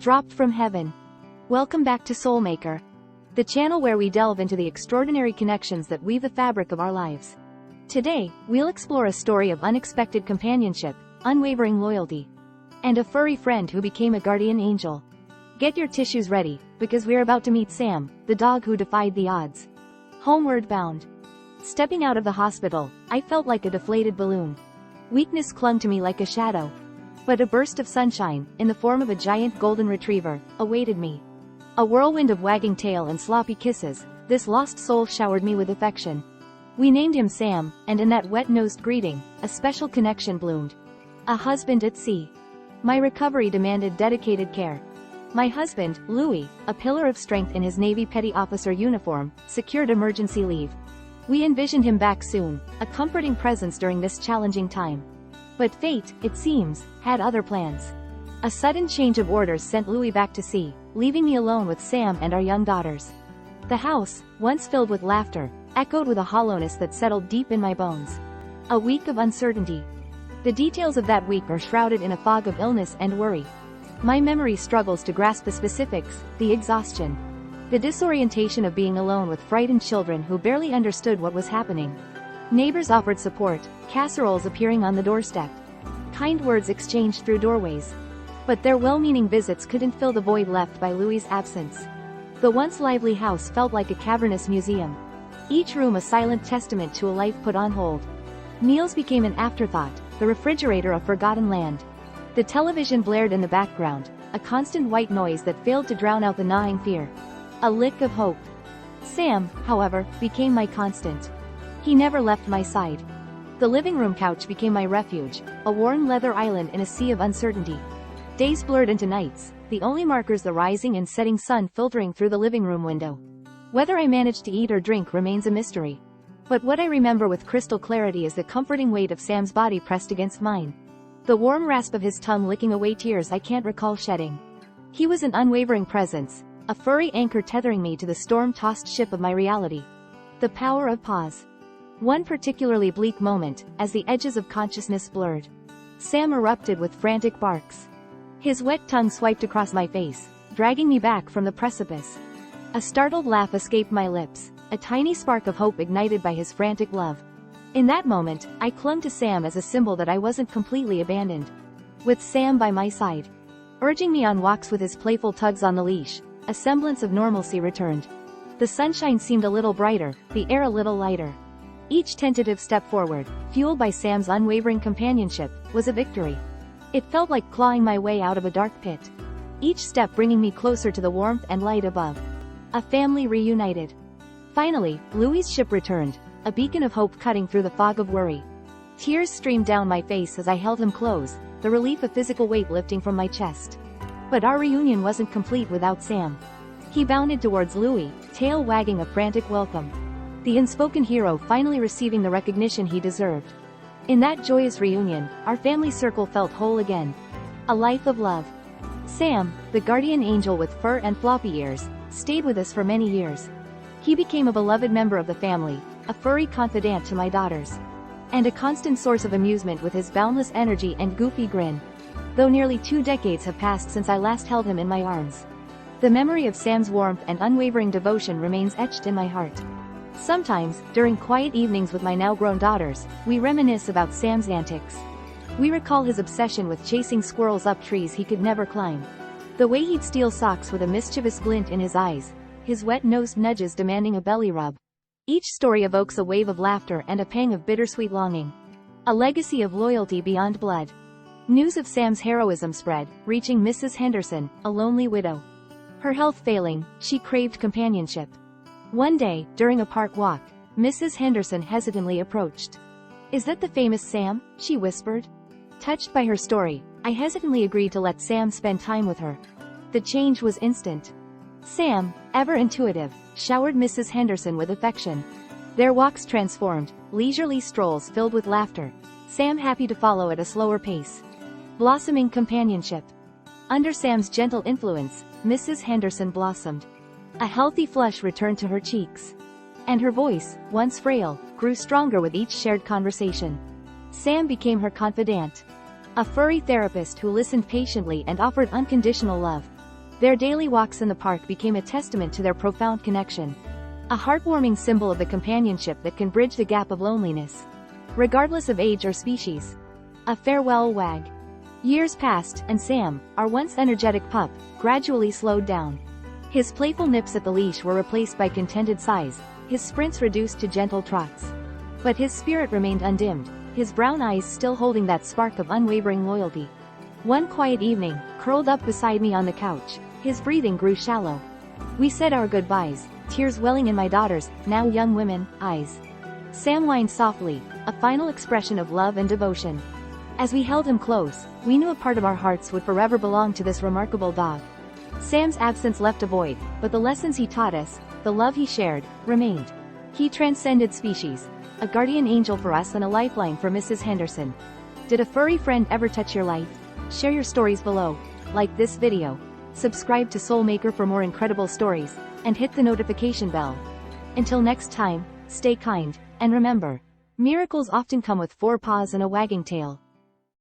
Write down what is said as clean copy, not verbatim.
Dropped from heaven. Welcome back to Soulmaker, the channel where we delve into the extraordinary connections that weave the fabric of our lives. Today, we'll explore a story of unexpected companionship, unwavering loyalty, and a furry friend who became a guardian angel. Get your tissues ready, because we're about to meet Sam, the dog who defied the odds. Homeward Bound. Stepping out of the hospital, I felt like a deflated balloon. Weakness clung to me like a shadow. But a burst of sunshine, in the form of a giant golden retriever, awaited me. A whirlwind of wagging tail and sloppy kisses, this lost soul showered me with affection. We named him Sam, and in that wet-nosed greeting, a special connection bloomed. A husband at sea. My recovery demanded dedicated care. My husband, Louis, a pillar of strength in his Navy petty officer uniform, secured emergency leave. We envisioned him back soon, a comforting presence during this challenging time. But fate, it seems, had other plans. A sudden change of orders sent Louis back to sea, leaving me alone with Sam and our young daughters. The house, once filled with laughter, echoed with a hollowness that settled deep in my bones. A week of uncertainty. The details of that week are shrouded in a fog of illness and worry. My memory struggles to grasp the specifics, the exhaustion, the disorientation of being alone with frightened children who barely understood what was happening. Neighbors offered support, casseroles appearing on the doorstep, kind words exchanged through doorways. But their well-meaning visits couldn't fill the void left by Louis's absence. The once lively house felt like a cavernous museum. Each room a silent testament to a life put on hold. Meals became an afterthought, the refrigerator a forgotten land. The television blared in the background, a constant white noise that failed to drown out the gnawing fear. A lick of hope. Sam, however, became my constant. He never left my side. The living room couch became my refuge, a worn leather island in a sea of uncertainty. Days blurred into nights, the only markers the rising and setting sun filtering through the living room window. Whether I managed to eat or drink remains a mystery. But what I remember with crystal clarity is the comforting weight of Sam's body pressed against mine. The warm rasp of his tongue licking away tears I can't recall shedding. He was an unwavering presence, a furry anchor tethering me to the storm-tossed ship of my reality. The Power of Paws. One particularly bleak moment, as the edges of consciousness blurred. Sam erupted with frantic barks. His wet tongue swiped across my face, dragging me back from the precipice. A startled laugh escaped my lips, a tiny spark of hope ignited by his frantic love. In that moment, I clung to Sam as a symbol that I wasn't completely abandoned. With Sam by my side, urging me on walks with his playful tugs on the leash, a semblance of normalcy returned. The sunshine seemed a little brighter, the air a little lighter. Each tentative step forward, fueled by Sam's unwavering companionship, was a victory. It felt like clawing my way out of a dark pit. Each step bringing me closer to the warmth and light above. A family reunited. Finally, Louis's ship returned, a beacon of hope cutting through the fog of worry. Tears streamed down my face as I held him close, the relief of physical weight lifting from my chest. But our reunion wasn't complete without Sam. He bounded towards Louis, tail wagging a frantic welcome. The unspoken hero finally receiving the recognition he deserved. In that joyous reunion, our family circle felt whole again. A life of love. Sam, the guardian angel with fur and floppy ears, stayed with us for many years. He became a beloved member of the family, a furry confidant to my daughters, and a constant source of amusement with his boundless energy and goofy grin. Though nearly 2 decades have passed since I last held him in my arms, the memory of Sam's warmth and unwavering devotion remains etched in my heart. Sometimes, during quiet evenings with my now-grown daughters, we reminisce about Sam's antics. We recall his obsession with chasing squirrels up trees he could never climb. The way he'd steal socks with a mischievous glint in his eyes, his wet-nosed nudges demanding a belly rub. Each story evokes a wave of laughter and a pang of bittersweet longing. A legacy of loyalty beyond blood. News of Sam's heroism spread, reaching Mrs. Henderson, a lonely widow. Her health failing, she craved companionship. One day, during a park walk, Mrs. Henderson hesitantly approached. "Is that the famous Sam?" she whispered. Touched by her story, I hesitantly agreed to let Sam spend time with her. The change was instant. Sam, ever intuitive, showered Mrs. Henderson with affection. Their walks transformed, leisurely strolls filled with laughter, Sam happy to follow at a slower pace. Blossoming companionship. Under Sam's gentle influence, Mrs. Henderson blossomed. A healthy flush returned to her cheeks. And her voice, once frail, grew stronger with each shared conversation. Sam became her confidant. A furry therapist who listened patiently and offered unconditional love. Their daily walks in the park became a testament to their profound connection. A heartwarming symbol of the companionship that can bridge the gap of loneliness, regardless of age or species. A farewell wag. Years passed, and Sam, our once energetic pup, gradually slowed down. His playful nips at the leash were replaced by contented sighs, his sprints reduced to gentle trots. But his spirit remained undimmed, his brown eyes still holding that spark of unwavering loyalty. One quiet evening, curled up beside me on the couch, his breathing grew shallow. We said our goodbyes, tears welling in my daughter's, now young women, eyes. Sam whined softly, a final expression of love and devotion. As we held him close, we knew a part of our hearts would forever belong to this remarkable dog. Sam's absence left a void, but the lessons he taught us, the love he shared, remained. He transcended species, a guardian angel for us and a lifeline for Mrs. Henderson. Did a furry friend ever touch your life? Share your stories below, like this video, subscribe to Soulmaker for more incredible stories, and hit the notification bell. Until next time, stay kind, and remember, miracles often come with 4 paws and a wagging tail.